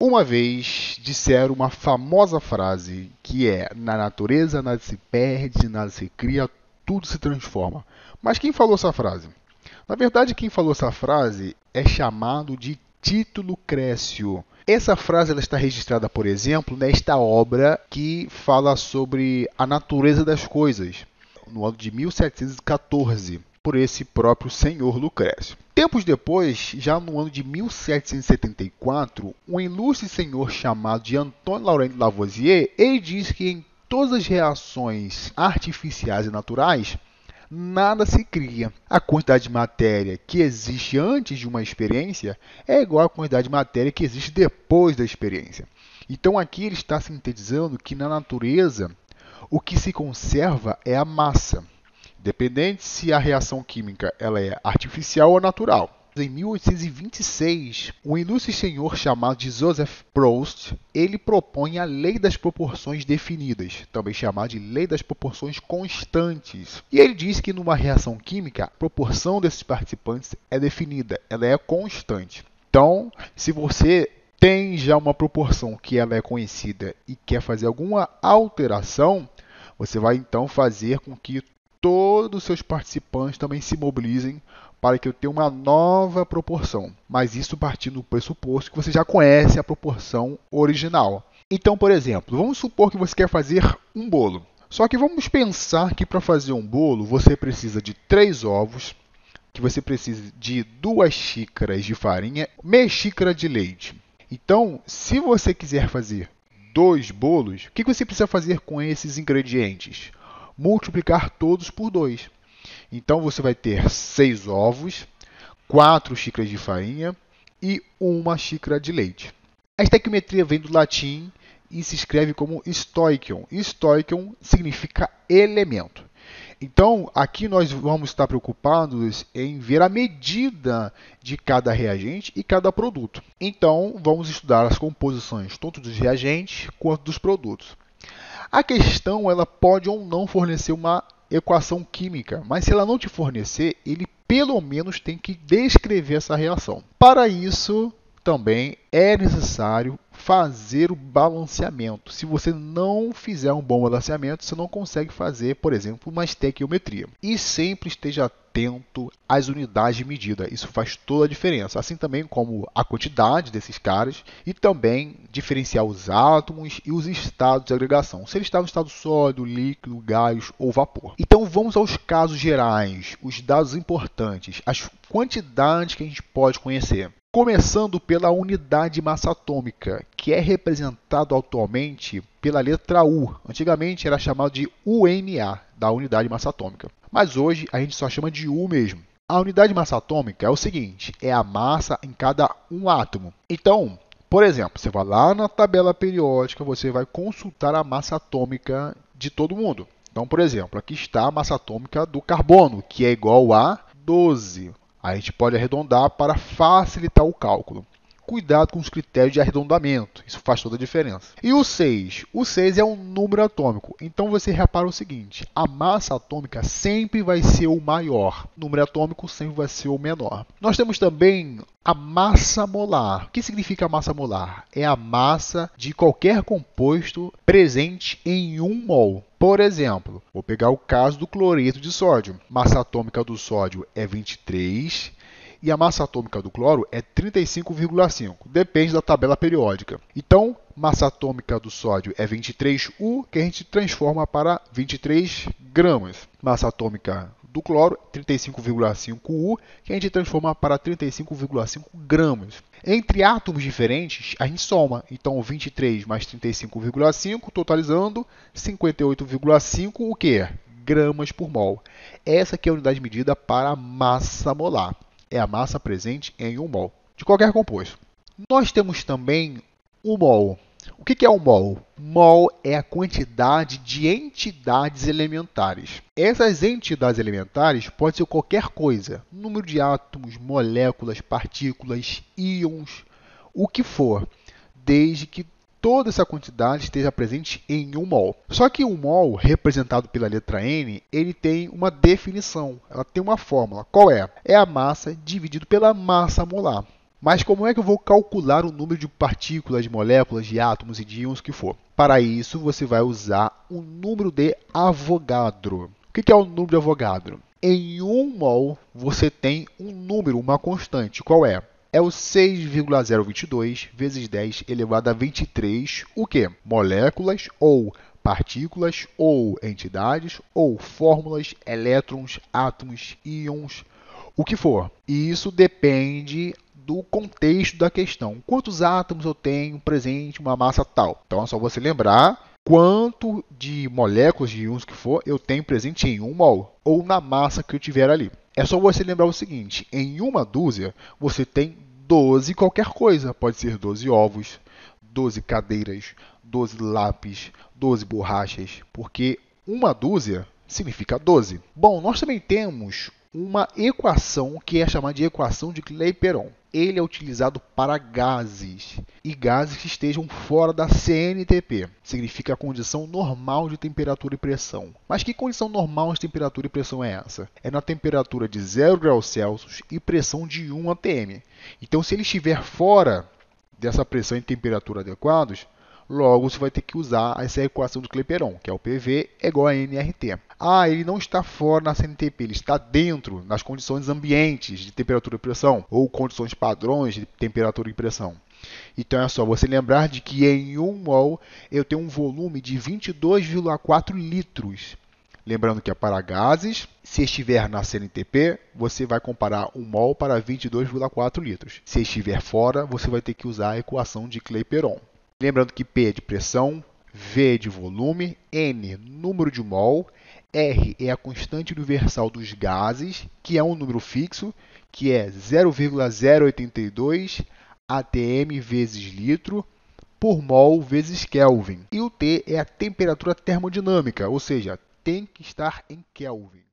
Uma vez disseram uma famosa frase que é: na natureza nada se perde, nada se cria, tudo se transforma. Mas quem falou essa frase? Na verdade, quem falou essa frase é chamado de Tito Lucrécio. Essa frase ela está registrada, por exemplo, nesta obra que fala sobre a natureza das coisas, no ano de 1714, por esse próprio senhor Lucrécio. Tempos depois, já no ano de 1774, um ilustre senhor chamado de Antônio Laurent Lavoisier, ele diz que em todas as reações artificiais e naturais, nada se cria. A quantidade de matéria que existe antes de uma experiência é igual à quantidade de matéria que existe depois da experiência. Então aqui ele está sintetizando que na natureza o que se conserva é a massa, independente se a reação química ela é artificial ou natural. Em 1826, um ilustre senhor chamado de Joseph Proust, ele propõe a lei das proporções definidas, também chamada de lei das proporções constantes. E ele diz que numa reação química, a proporção desses participantes é definida, ela é constante. Então, se você tem já uma proporção que ela é conhecida e quer fazer alguma alteração, você vai então fazer com que todos os seus participantes também se mobilizem para que eu tenha uma nova proporção. Mas isso partindo do pressuposto que você já conhece a proporção original. Então, por exemplo, vamos supor que você quer fazer um bolo. Só que vamos pensar que para fazer um bolo você precisa de 3 ovos, que você precisa de 2 xícaras de farinha, meia xícara de leite. Então, se você quiser fazer 2 bolos, o que você precisa fazer com esses ingredientes? Multiplicar todos por 2. Então você vai ter 6 ovos, 4 xícaras de farinha e 1 xícara de leite. A estequiometria vem do latim e se escreve como stoichion. Stoichion significa elemento. Então, aqui nós vamos estar preocupados em ver a medida de cada reagente e cada produto. Então, vamos estudar as composições tanto dos reagentes quanto dos produtos. A questão ela pode ou não fornecer uma equação química, mas se ela não te fornecer, ele pelo menos tem que descrever essa reação. Para isso, também é necessário fazer o balanceamento. Se você não fizer um bom balanceamento, você não consegue fazer, por exemplo, uma estequiometria. E sempre esteja atento às unidades de medida. Isso faz toda a diferença. Assim também como a quantidade desses caras e também diferenciar os átomos e os estados de agregação. Se ele está no estado sólido, líquido, gás ou vapor. Então vamos aos casos gerais, os dados importantes, as quantidades que a gente pode conhecer. Começando pela unidade de massa atômica, que é representado atualmente pela letra U. Antigamente era chamado de UMA, da unidade de massa atômica. Mas hoje a gente só chama de U mesmo. A unidade de massa atômica é o seguinte, é a massa em cada um átomo. Então, por exemplo, você vai lá na tabela periódica, você vai consultar a massa atômica de todo mundo. Então, por exemplo, aqui está a massa atômica do carbono, que é igual a 12. A gente pode arredondar para facilitar o cálculo. Cuidado com os critérios de arredondamento, isso faz toda a diferença. E o 6? O 6 é um número atômico, então você repara o seguinte, a massa atômica sempre vai ser o maior, o número atômico sempre vai ser o menor. Nós temos também a massa molar. O que significa a massa molar? É a massa de qualquer composto presente em 1 mol. Por exemplo, vou pegar o caso do cloreto de sódio. Massa atômica do sódio é 23 e a massa atômica do cloro é 35,5. Depende da tabela periódica. Então, massa atômica do sódio é 23U, que a gente transforma para 23 gramas. Massa atômica do cloro, 35,5U, que a gente transforma para 35,5 gramas. Entre átomos diferentes, a gente soma. Então, 23 mais 35,5, totalizando 58,5, o que? Gramas por mol. Essa aqui é a unidade de medida para a massa molar. É a massa presente em 1 mol, de qualquer composto. Nós temos também o mol. O que é um mol? Mol é a quantidade de entidades elementares. Essas entidades elementares podem ser qualquer coisa. Número de átomos, moléculas, partículas, íons, o que for. Desde que toda essa quantidade esteja presente em 1 mol. Só que 1 mol, representado pela letra N, ele tem uma definição. Ela tem uma fórmula. Qual é? É a massa dividido pela massa molar. Mas como é que eu vou calcular o número de partículas, de moléculas, de átomos e de íons que for? Para isso, você vai usar o número de Avogadro. O que é o número de Avogadro? Em 1 mol, você tem um número, uma constante. Qual é? É o 6,022 vezes 10 elevado a 23, o quê? Moléculas ou partículas ou entidades ou fórmulas, elétrons, átomos, íons, o que for. E isso depende do contexto da questão. Quantos átomos eu tenho presente em uma massa tal? Então é só você lembrar quanto de moléculas de íons que for eu tenho presente em 1 mol ou na massa que eu tiver ali. É só você lembrar o seguinte, em uma dúzia você tem 12 qualquer coisa. Pode ser 12 ovos, 12 cadeiras, 12 lápis, 12 borrachas, porque uma dúzia significa 12. Bom, nós também temos uma equação que é chamada de equação de Clapeyron. Ele é utilizado para gases e gases que estejam fora da CNTP. Significa a condição normal de temperatura e pressão. Mas que condição normal de temperatura e pressão é essa? É na temperatura de 0 graus Celsius e pressão de 1 atm. Então, se ele estiver fora dessa pressão e temperatura adequados, logo você vai ter que usar essa equação de Clapeyron, que é o PV é igual a nRT. Ah, ele não está fora na CNTP, ele está dentro, nas condições ambientes de temperatura e pressão, ou condições padrões de temperatura e pressão. Então é só você lembrar de que em 1 mol eu tenho um volume de 22,4 litros. Lembrando que é para gases, se estiver na CNTP, você vai comparar 1 mol para 22,4 litros. Se estiver fora, você vai ter que usar a equação de Clapeyron. Lembrando que P é de pressão, V é de volume, N número de mol, R é a constante universal dos gases, que é um número fixo, que é 0,082 atm vezes litro por mol vezes Kelvin. E o T é a temperatura termodinâmica, ou seja, tem que estar em Kelvin.